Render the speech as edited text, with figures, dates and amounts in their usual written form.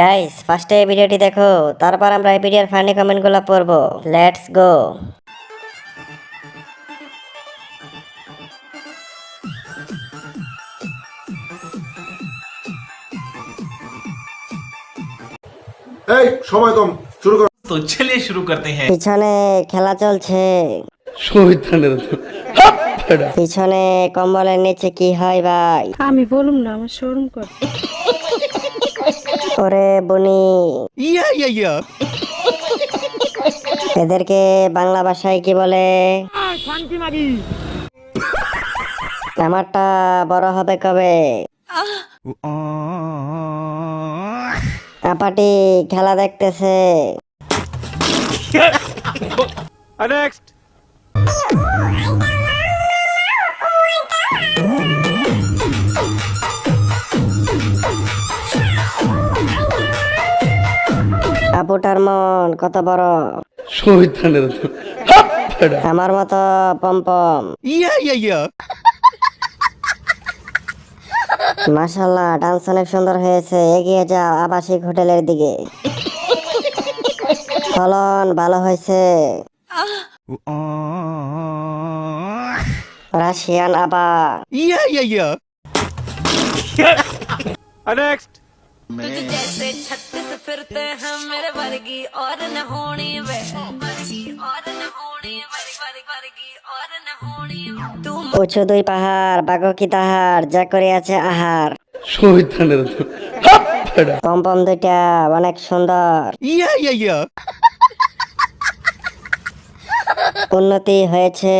Guys ফার্স্টে ভিডিওটি দেখো, তারপর আমরা এই ভিডিওর ফানি কমেন্টগুলো পড়বো। Let's go. এই সময় কম, শুরু করো। तो चलिए शुरू करते हैं। পিছনে খেলা চলছে, পিছনে কম্বলের নিচে কি হয় ভাই? আমি বলুম না, আমার শরম করে। ওরে বনি, এদেরকে বাংলা ভাষায় কি বলে? আমারটা বড় হবে কবে? আপাটি খেলা দেখতেছে। আপুটার মন কত বড়, আমার মতো পম্পম। মাশাল্লাহ, ডান্স অনেক সুন্দর হয়েছে। এগিয়ে যাও আবাসিক হোটেলের দিকে। ফলন ভালো হয়েছে। রাশিয়ান আবার। जैसे छत्तीस फिरते हैं मेरे वर्गी और न होनी वे वर्गी और न होनी वर्गी और न होनी तू উঁচু দুই পাহাড়, বাঘ কি তাহার, যা করিয়াছে আহার। পম্পম দুইটা অনেক সুন্দর। উন্নতি হয়েছে।